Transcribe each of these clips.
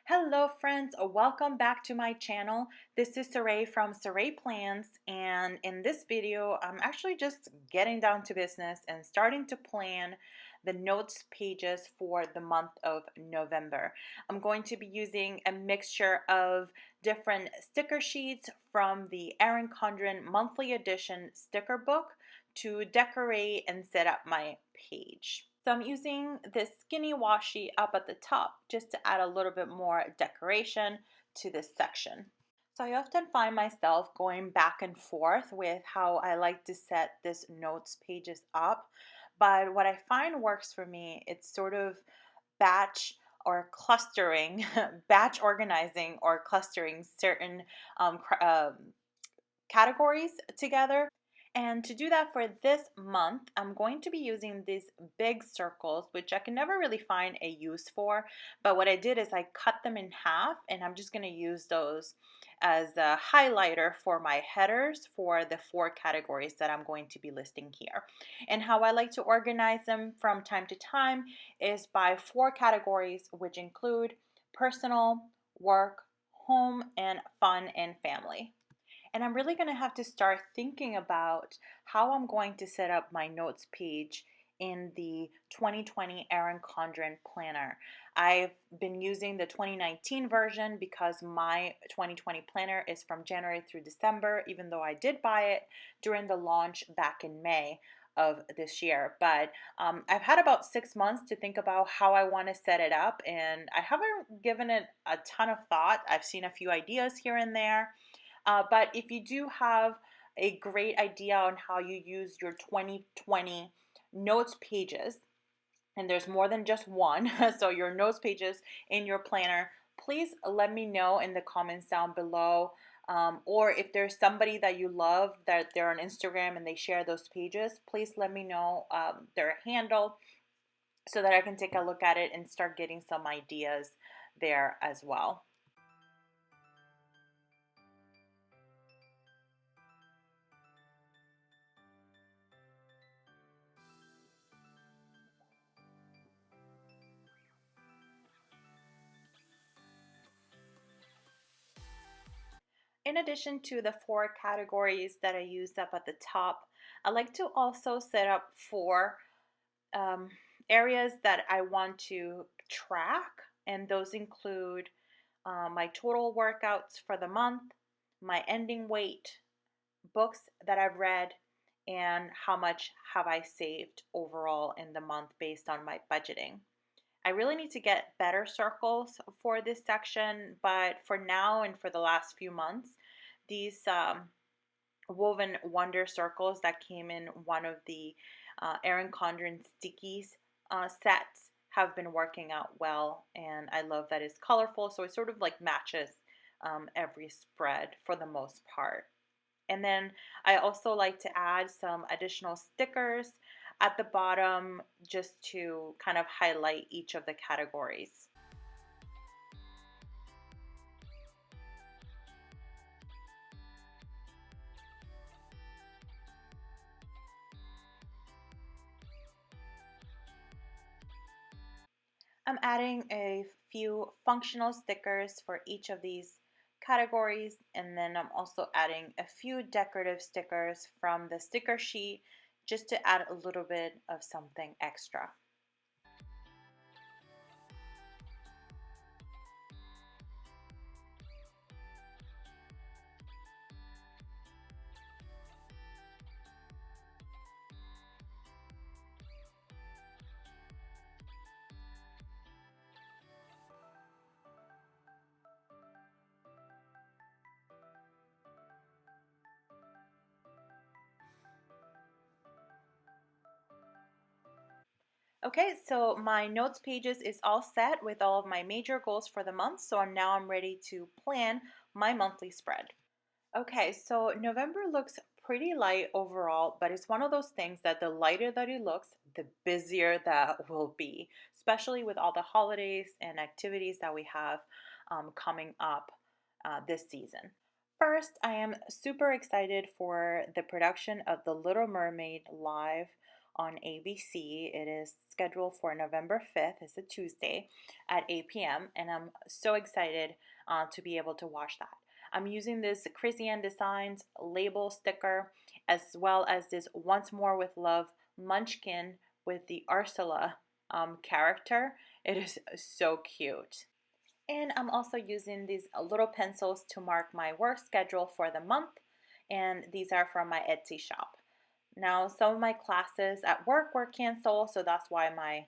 Hello friends, welcome back to my channel. This is Saray from Saray Plans, and in this video I'm actually just getting down to business and starting to plan the notes pages for the month of November. I'm going to be using a mixture of different sticker sheets from the Erin Condren monthly edition sticker book to decorate and set up my page. So I'm using this skinny washi up at the top just to add a little bit more decoration to this section. So I often find myself going back and forth with how I like to set this notes pages up, but what I find works for me, it's sort of batch or clustering, batch organizing or clustering certain um, categories together. And to do that for this month, I'm going to be using these big circles, which I can never really find a use for. But what I did is I cut them in half, and I'm just going to use those as a highlighter for my headers for the 4 categories that I'm going to be listing here. And how I like to organize them from time to time is by 4 categories, which include personal, work, home, and fun and family. And I'm really going to have to start thinking about how I'm going to set up my notes page in the 2020 Erin Condren planner. I've been using the 2019 version because my 2020 planner is from January through December, even though I did buy it during the launch back in May of this year. But I've had about 6 months to think about how I want to set it up, and I haven't given it a ton of thought. I've seen a few ideas here and there. But if you do have a great idea on how you use your 2020 notes pages, and there's more than just one, so your notes pages in your planner, please let me know in the comments down below. Or if there's somebody that you love that they're on Instagram and they share those pages, please let me know their handle so that I can take a look at it and start getting some ideas there as well. In addition to the 4 categories that I used up at the top, I like to also set up 4 um, areas that I want to track, and those include my total workouts for the month, my ending weight, books that I've read, and how much have I saved overall in the month based on my budgeting. I really need to get better circles for this section, but for now and for the last few months, these woven wonder circles that came in one of the Erin Condren stickies sets have been working out well, and I love that it's colorful, so it sort of like matches every spread for the most part. And then I also like to add some additional stickers at the bottom just to kind of highlight each of the categories. I'm adding a few functional stickers for each of these categories, and then I'm also adding a few decorative stickers from the sticker sheet just to add a little bit of something extra. Okay, so my notes pages is all set with all of my major goals for the month, so now I'm ready to plan my monthly spread. Okay, so November looks pretty light overall, but it's one of those things that the lighter that it looks, the busier that will be, especially with all the holidays and activities that we have coming up this season. First, I am super excited for the production of The Little Mermaid live on ABC. It is scheduled for November 5th. It's a Tuesday at 8 p.m. And I'm so excited to be able to watch that. I'm using this KRISSYANNE Designs label sticker as well as this Once More with Love munchkin with the Ursula character. It is so cute. And I'm also using these little pencils to mark my work schedule for the month. And these are from my Etsy shop. Now, some of my classes at work were canceled, so that's why my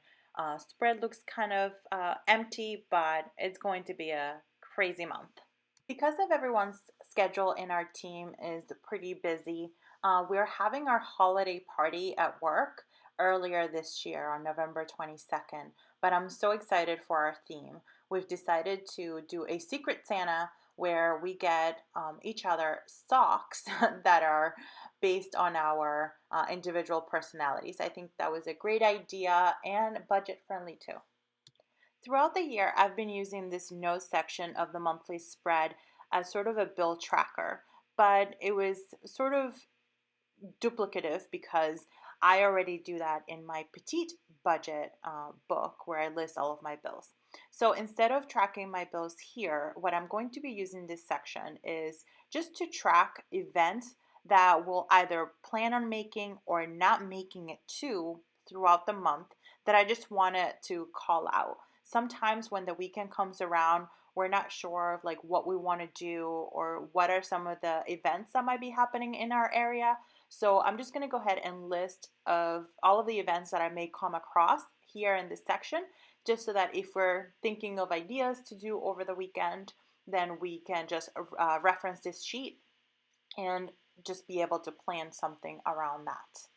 spread looks kind of empty, but it's going to be a crazy month. Because of everyone's schedule in our team is pretty busy, we're having our holiday party at work earlier this year on November 22nd. But I'm so excited for our theme. We've decided to do a Secret Santa where we get each other socks that are based on our individual personalities. I think that was a great idea and budget friendly too. Throughout the year, I've been using this notes section of the monthly spread as sort of a bill tracker, but it was sort of duplicative because I already do that in my petite budget book where I list all of my bills. So instead of tracking my bills here, what I'm going to be using this section is just to track events that we'll either plan on making or not making it to throughout the month that I just wanted to call out. Sometimes when the weekend comes around, we're not sure of like what we want to do or what are some of the events that might be happening in our area. So I'm just going to go ahead and list of all of the events that I may come across here in this section, just so that if we're thinking of ideas to do over the weekend, then we can just reference this sheet and just be able to plan something around that.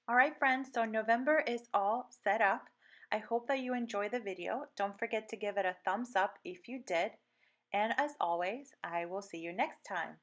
All right, friends, so November is all set up. I hope that you enjoy the video. Don't forget to give it a thumbs up if you did. And as always, I will see you next time.